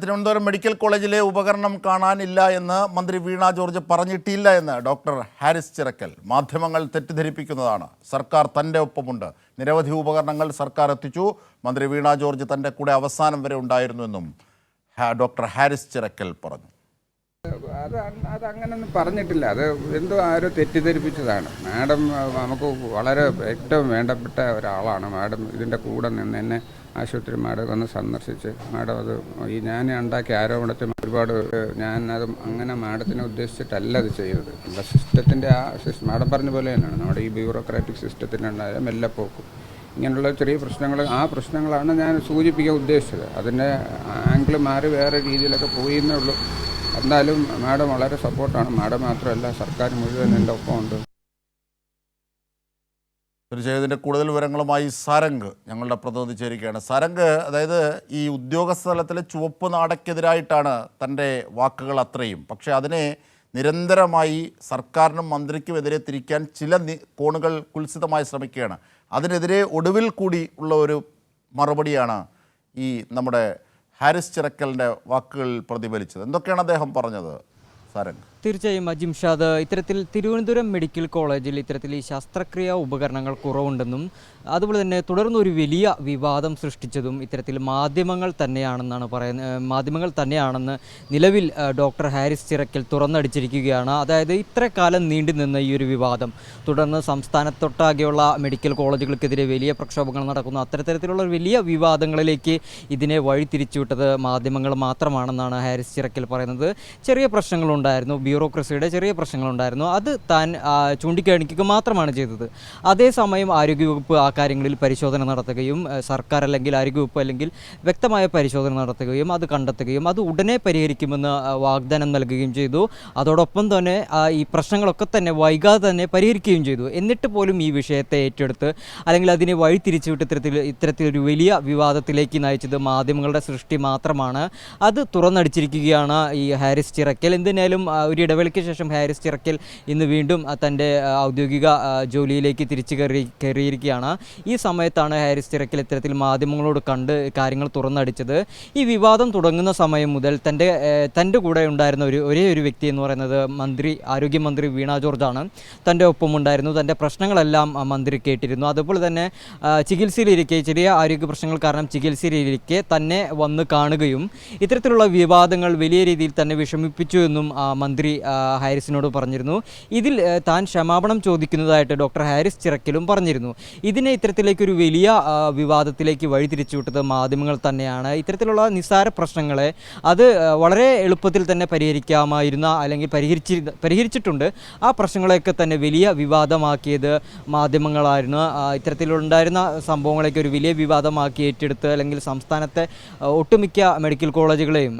Thiruvananthapuram medical കോളേജിലെ ഉപകരണം കാണാനില്ല എന്ന് മന്ത്രി വീണ ജോർജ് പറഞ്ഞിട്ടില്ല എന്ന് ഡോക്ടർ ഹാരിസ് ചിറക്കൽ. മാധ്യമങ്ങൾ തെറ്റിദ്ധരിപ്പിക്കുന്നതാണ്. സർക്കാർ തൻ്റെ ഒപ്പമുണ്ട്. നിരവധി ഉപകരണങ്ങൾ സർക്കാർ എത്തിച്ചു. മന്ത്രി വീണ ജോർജ് തൻ്റെ കൂടെ അവസാനം വരെ ഉണ്ടായിരുന്നുവെന്നും ഡോക്ടർ ഹാരിസ് ചിറക്കൽ പറഞ്ഞു. അതങ്ങനൊന്നും പറഞ്ഞിട്ടില്ല. അത് എന്തോ ആരോ തെറ്റിദ്ധരിപ്പിച്ചതാണ്. മാഡം നമുക്ക് വളരെ ഏറ്റവും വേണ്ടപ്പെട്ട ഒരാളാണ്. മാഡം ഇതിൻ്റെ കൂടെ നിന്ന് എന്നെ ആശുപത്രി മാഡം വന്ന് സന്ദർശിച്ച് മാഡം അത് ഞാൻ ഉണ്ടാക്കിയ ആരോപണത്തിൽ ഒരുപാട് ഞാനത് അങ്ങനെ മാഡത്തിനെ ഉദ്ദേശിച്ചിട്ടല്ല അത് ചെയ്തത്. നമ്മുടെ സിസ്റ്റത്തിൻ്റെ മാഡം പറഞ്ഞ പോലെ തന്നെയാണ്. നമ്മുടെ ഈ ബ്യൂറോക്രാറ്റിക് സിസ്റ്റത്തിനുണ്ടായ മെല്ലെപ്പോക്കും ഇങ്ങനെയുള്ള ചെറിയ പ്രശ്നങ്ങൾ, ആ പ്രശ്നങ്ങളാണ് ഞാൻ സൂചിപ്പിക്കാൻ ഉദ്ദേശിച്ചത്. അതിൻ്റെ ആംഗിൾ മാറി വേറെ രീതിയിലൊക്കെ പോയി എന്നേ ഉള്ളൂ. എന്തായാലും മാഡം വളരെ സപ്പോർട്ടാണ്. മാഡം മാത്രമല്ല, സർക്കാർ മുഴുവൻ എൻ്റെ ഒപ്പമുണ്ട്. തീർച്ചയായും ഇതിൻ്റെ കൂടുതൽ വിവരങ്ങളുമായി സാരംഗ് ഞങ്ങളുടെ പ്രതിനിധി ചേരുകയാണ്. സാരംഗ്, അതായത് ഈ ഉദ്യോഗസ്ഥ തലത്തിലെ ചുവപ്പ് നാടയ്ക്കെതിരായിട്ടാണ് തൻ്റെ വാക്കുകൾ അത്രയും. പക്ഷേ അതിനെ നിരന്തരമായി സർക്കാരിനും മന്ത്രിക്കുമെതിരെ തിരിക്കാൻ ചില കോണുകൾ കുൽസിതമായി ശ്രമിക്കുകയാണ്. അതിനെതിരെ ഒടുവിൽ കൂടി ഉള്ള ഒരു മറുപടിയാണ് ഈ നമ്മുടെ ഹാരിസ് ചിറക്കലിൻ്റെ വാക്കുകൾ പ്രതിഫലിച്ചത്. എന്തൊക്കെയാണ് അദ്ദേഹം പറഞ്ഞത് സാരംഗ്? തീർച്ചയായും അജിംഷാദ്, ഇത്തരത്തിൽ തിരുവനന്തപുരം മെഡിക്കൽ കോളേജിൽ ഇത്തരത്തിൽ ഈ ശസ്ത്രക്രിയാ ഉപകരണങ്ങൾ കുറവുണ്ടെന്നും അതുപോലെ തന്നെ തുടർന്നൊരു വലിയ വിവാദം സൃഷ്ടിച്ചതും ഇത്തരത്തിൽ മാധ്യമങ്ങൾ തന്നെയാണെന്ന് നിലവിൽ ഡോക്ടർ ഹാരിസ് ചിറക്കൽ തുറന്നടിച്ചിരിക്കുകയാണ്. അതായത് ഇത്രക്കാലം നീണ്ടുനിന്ന ഈ ഒരു വിവാദം തുടർന്ന് സംസ്ഥാനത്തൊട്ടാകെയുള്ള മെഡിക്കൽ കോളേജുകൾക്കെതിരെ വലിയ പ്രക്ഷോഭങ്ങൾ നടക്കുന്നു. അത്തരത്തിലുള്ള വലിയ വിവാദങ്ങളിലേക്ക് ഇതിനെ വഴിതിരിച്ചുവിട്ടത് മാധ്യമങ്ങൾ മാത്രമാണെന്നാണ് ഹാരിസ് ചിറക്കൽ പറയുന്നത്. ചെറിയ പ്രശ്നങ്ങളുണ്ടായിരുന്നു, ബ്യൂറോക്രസിയുടെ ചെറിയ പ്രശ്നങ്ങളുണ്ടായിരുന്നു. അത് താൻ ചൂണ്ടിക്കാണിക്കുക മാത്രമാണ് ചെയ്തത്. അതേസമയം ആരോഗ്യവകുപ്പ് ആ കാര്യങ്ങളിൽ പരിശോധന നടത്തുകയും സർക്കാർ അല്ലെങ്കിൽ ആരോഗ്യവകുപ്പ് അല്ലെങ്കിൽ വ്യക്തമായ പരിശോധന നടത്തുകയും അത് കണ്ടെത്തുകയും അത് ഉടനെ പരിഹരിക്കുമെന്ന് വാഗ്ദാനം നൽകുകയും ചെയ്തു. അതോടൊപ്പം തന്നെ ഈ പ്രശ്നങ്ങളൊക്കെ തന്നെ വൈകാതെ തന്നെ പരിഹരിക്കുകയും ചെയ്തു. എന്നിട്ട് പോലും ഈ വിഷയത്തെ ഏറ്റെടുത്ത് അല്ലെങ്കിൽ അതിനെ വഴിതിരിച്ചുവിട്ട് ഇത്തരത്തിലൊരു വലിയ വിവാദത്തിലേക്ക് നയിച്ചത് മാധ്യമങ്ങളുടെ സൃഷ്ടി മാത്രമാണ്. അത് തുറന്നടിച്ചിരിക്കുകയാണ് ഈ ഹാരിസ് ചിറക്കൽ. എന്തിനാലും ഒരു ഇടവേളയ്ക്ക് ശേഷം ഹാരിസ് ചിറക്കൽ ഇന്ന് വീണ്ടും തൻ്റെ ഔദ്യോഗിക ജോലിയിലേക്ക് തിരിച്ചു കയറിയിരിക്കുകയാണ്. ഈ സമയത്താണ് ഹാരിസ് ചിറക്കൽ ഇത്തരത്തിൽ മാധ്യമങ്ങളോട് കണ്ട് കാര്യങ്ങൾ തുറന്നടിച്ചത്. ഈ വിവാദം തുടങ്ങുന്ന സമയം മുതൽ തൻ്റെ കൂടെ ഉണ്ടായിരുന്ന ഒരേ ഒരു വ്യക്തി എന്ന് പറയുന്നത് ആരോഗ്യമന്ത്രി വീണ ജോർജാണ്. തൻ്റെ ഒപ്പമുണ്ടായിരുന്നു. തൻ്റെ പ്രശ്നങ്ങളെല്ലാം മന്ത്രി കേട്ടിരുന്നു. അതുപോലെ തന്നെ ചികിത്സയിലിരിക്കെ, ചെറിയ ആരോഗ്യ പ്രശ്നങ്ങൾ കാരണം ചികിത്സയിലിരിക്കെ തന്നെ വന്ന് കാണുകയും ഇത്തരത്തിലുള്ള വിവാദങ്ങൾ വലിയ രീതിയിൽ തന്നെ വിഷമിപ്പിച്ചു എന്നും മന്ത്രി ഹാരിസിനോട് പറഞ്ഞിരുന്നു. ഇതിൽ താൻ ക്ഷമാപണം ചോദിക്കുന്നതായിട്ട് ഡോക്ടർ ഹാരിസ് ചിറക്കലും പറഞ്ഞിരുന്നു. ഇതിനെ ഇത്തരത്തിലേക്കൊരു വലിയ വിവാദത്തിലേക്ക് വഴിതിരിച്ചുവിട്ടത് മാധ്യമങ്ങൾ തന്നെയാണ്. ഇത്തരത്തിലുള്ള നിസ്സാര പ്രശ്നങ്ങളെ അത് വളരെ എളുപ്പത്തിൽ തന്നെ പരിഹരിക്കാമായിരുന്ന അല്ലെങ്കിൽ പരിഹരിച്ചിട്ടുണ്ട്. ആ പ്രശ്നങ്ങളെയൊക്കെ തന്നെ വലിയ വിവാദമാക്കിയത് മാധ്യമങ്ങളായിരുന്നു. ഇത്തരത്തിലുണ്ടായിരുന്ന സംഭവങ്ങളൊക്കെ ഒരു വലിയ വിവാദമാക്കി ഏറ്റെടുത്ത് അല്ലെങ്കിൽ സംസ്ഥാനത്തെ ഒട്ടുമിക്ക മെഡിക്കൽ കോളേജുകളെയും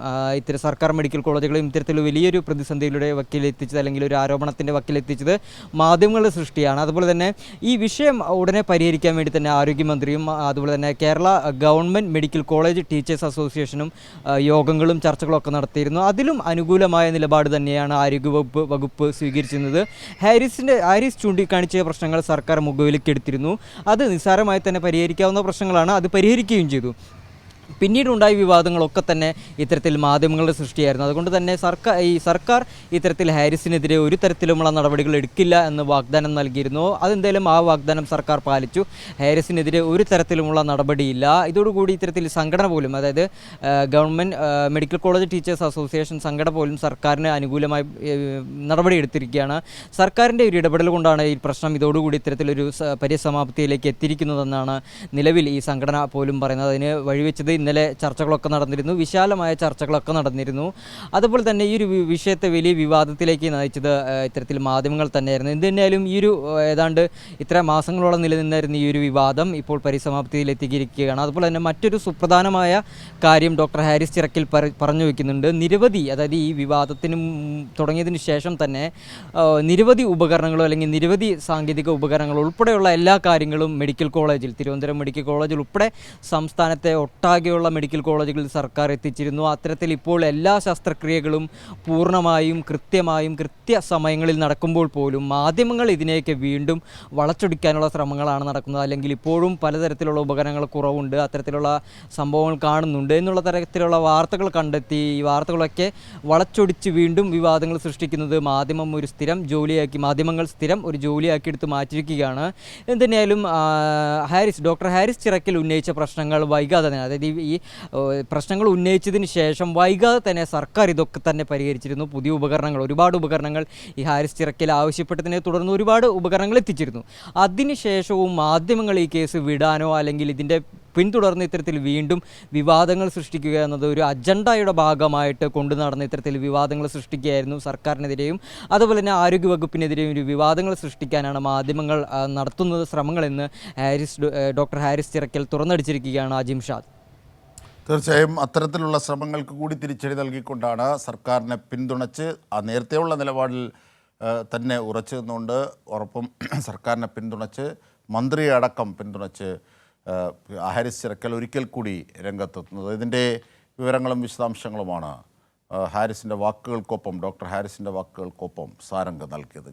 സർക്കാർ മെഡിക്കൽ കോളേജുകളെയും ഇത്തരത്തിൽ വലിയൊരു പ്രതിസന്ധിയിലൂടെ വക്കീലെത്തിച്ചത് അല്ലെങ്കിൽ ഒരു ആരോപണത്തിൻ്റെ വക്കീലെത്തിച്ചത് മാധ്യമങ്ങളുടെ സൃഷ്ടിയാണ്. അതുപോലെ തന്നെ ഈ വിഷയം ഉടനെ പരിഹരിക്കാൻ വേണ്ടി തന്നെ ആരോഗ്യമന്ത്രിയും അതുപോലെ തന്നെ Kerala government medical college teachers അസോസിയേഷനും യോഗങ്ങളും ചർച്ചകളൊക്കെ നടത്തിയിരുന്നു. അതിലും അനുകൂലമായ നിലപാട് തന്നെയാണ് ആരോഗ്യവകുപ്പ് സ്വീകരിച്ചിരുന്നത്. ഹാരിസ് ചൂണ്ടിക്കാണിച്ച പ്രശ്നങ്ങൾ സർക്കാർ മുഖവിലേക്ക് എടുത്തിരുന്നു. അത് നിസ്സാരമായി തന്നെ പരിഹരിക്കാവുന്ന പ്രശ്നങ്ങളാണ്. അത് പരിഹരിക്കുകയും ചെയ്തു. പിന്നീടുണ്ടായ വിവാദങ്ങളൊക്കെ തന്നെ ഇത്തരത്തിൽ മാധ്യമങ്ങളുടെ സൃഷ്ടിയായിരുന്നു. അതുകൊണ്ട് തന്നെ സർക്കാർ ഇത്തരത്തിൽ ഹാരിസിനെതിരെ ഒരു തരത്തിലുമുള്ള നടപടികൾ എടുക്കില്ല എന്ന് വാഗ്ദാനം നൽകിയിരുന്നു. അതെന്തായാലും ആ വാഗ്ദാനം സർക്കാർ പാലിച്ചു. ഹാരിസിനെതിരെ ഒരു തരത്തിലുമുള്ള നടപടിയില്ല. ഇതോടുകൂടി ഇത്തരത്തിൽ സംഘടന പോലും, അതായത് government medical college teachers association സംഘടന പോലും സർക്കാരിന് അനുകൂലമായി നടപടിയെടുത്തിരിക്കുകയാണ്. സർക്കാരിൻ്റെ ഒരു ഇടപെടൽ കൊണ്ടാണ് ഈ പ്രശ്നം ഇതോടുകൂടി ഇത്തരത്തിലൊരു പരിസമാപ്തിയിലേക്ക് എത്തിയിരിക്കുന്നതെന്നാണ് നിലവിൽ ഈ സംഘടന പോലും പറയുന്നത്. അതിന് വഴിവെച്ചത് ഇന്നലെ ചർച്ചകളൊക്കെ നടന്നിരുന്നു, വിശാലമായ ചർച്ചകളൊക്കെ നടന്നിരുന്നു. അതുപോലെ തന്നെ ഈ ഒരു വിഷയത്തെ വലിയ വിവാദത്തിലേക്ക് നയിച്ചത് ഇത്തരത്തിൽ മാധ്യമങ്ങൾ തന്നെയായിരുന്നു. എന്തിനായാലും ഈ ഒരു ഏതാണ്ട് ഇത്ര മാസങ്ങളോളം നിലനിന്നിരുന്ന ഈ ഒരു വിവാദം ഇപ്പോൾ പരിസമാപ്തിയിൽ എത്തിയിരിക്കുകയാണ്. അതുപോലെ തന്നെ മറ്റൊരു സുപ്രധാനമായ കാര്യം ഡോക്ടർ ഹാരിസ് ചിറക്കൽ പറഞ്ഞു വയ്ക്കുന്നുണ്ട്. അതായത് ഈ വിവാദത്തിന് തുടങ്ങിയതിന് ശേഷം തന്നെ നിരവധി ഉപകരണങ്ങളോ അല്ലെങ്കിൽ നിരവധി സാങ്കേതിക ഉപകരണങ്ങൾ ഉൾപ്പെടെയുള്ള എല്ലാ കാര്യങ്ങളും തിരുവനന്തപുരം മെഡിക്കൽ കോളേജിൽ ഉൾപ്പെടെ സംസ്ഥാനത്തെ ഒട്ടാകെ സംസ്ഥാനത്തൊട്ടാകെയുള്ള മെഡിക്കൽ കോളേജുകളിൽ സർക്കാർ എത്തിച്ചിരുന്നു. അത്തരത്തിൽ ഇപ്പോൾ എല്ലാ ശസ്ത്രക്രിയകളും പൂർണ്ണമായും കൃത്യമായും കൃത്യസമയങ്ങളിൽ നടക്കുമ്പോൾ പോലും മാധ്യമങ്ങൾ ഇതിനെയൊക്കെ വീണ്ടും വളച്ചൊടിക്കാനുള്ള ശ്രമങ്ങളാണ് നടക്കുന്നത്. അല്ലെങ്കിൽ ഇപ്പോഴും പലതരത്തിലുള്ള ഉപകരണങ്ങൾ കുറവുണ്ട്, അത്തരത്തിലുള്ള സംഭവങ്ങൾ കാണുന്നുണ്ട് എന്നുള്ള തരത്തിലുള്ള വാർത്തകൾ കണ്ടെത്തി ഈ വാർത്തകളൊക്കെ വളച്ചൊടിച്ച് വീണ്ടും വിവാദങ്ങൾ സൃഷ്ടിക്കുന്നത് മാധ്യമങ്ങൾ സ്ഥിരം ഒരു ജോലിയാക്കി എടുത്ത് മാറ്റിയിരിക്കുകയാണ്. എന്തുതന്നെയായാലും ഡോക്ടർ ഹാരിസ് ചിറക്കൽ ഉന്നയിച്ച പ്രശ്നങ്ങൾ വൈകാതെ തന്നെ, അതായത് ഈ പ്രശ്നങ്ങൾ ഉന്നയിച്ചതിന് ശേഷം വൈകാതെ തന്നെ സർക്കാർ ഇതൊക്കെ തന്നെ പരിഹരിച്ചിരുന്നു. പുതിയ ഉപകരണങ്ങൾ, ഒരുപാട് ഉപകരണങ്ങൾ ഈ ഹാരിസ് ചിറക്കൽ ആവശ്യപ്പെട്ടതിനെ തുടർന്ന് ഒരുപാട് ഉപകരണങ്ങൾ എത്തിച്ചിരുന്നു. അതിനുശേഷവും മാധ്യമങ്ങൾ ഈ കേസ് വിടാനോ അല്ലെങ്കിൽ ഇതിൻ്റെ പിന്തുടർന്ന് ഇത്തരത്തിൽ വീണ്ടും വിവാദങ്ങൾ സൃഷ്ടിക്കുക എന്നത് ഒരു അജണ്ടയുടെ ഭാഗമായിട്ട് കൊണ്ടു നടന്ന ഇത്തരത്തിൽ വിവാദങ്ങൾ സൃഷ്ടിക്കുകയായിരുന്നു. സർക്കാരിനെതിരെയും അതുപോലെ തന്നെ ആരോഗ്യവകുപ്പിനെതിരെയും ഒരു വിവാദങ്ങൾ സൃഷ്ടിക്കാനാണ് മാധ്യമങ്ങൾ നടത്തുന്നത് ശ്രമങ്ങളെന്ന് ഡോക്ടർ ഹാരിസ് ചിറക്കൽ തുറന്നടിച്ചിരിക്കുകയാണ്. അജിംഷാദ്, തീർച്ചയായും അത്തരത്തിലുള്ള ശ്രമങ്ങൾക്ക് കൂടി തിരിച്ചടി നൽകിക്കൊണ്ടാണ് സർക്കാരിനെ പിന്തുണച്ച് നേരത്തെയുള്ള നിലപാടിൽ തന്നെ ഉറച്ചു നിന്നുകൊണ്ട് ഒപ്പം സർക്കാരിനെ പിന്തുണച്ച് മന്ത്രിയെ അടക്കം പിന്തുണച്ച് ഹാരിസ് ചിറക്കൽ ഒരിക്കൽ കൂടി രംഗത്തെത്തുന്നത്. ഇതിൻ്റെ വിവരങ്ങളും വിശദാംശങ്ങളുമാണ് ഹാരിസിൻ്റെ വാക്കുകൾക്കൊപ്പം, ഡോക്ടർ ഹാരിസിൻ്റെ വാക്കുകൾക്കൊപ്പം സാരംഗ് നൽകിയത്.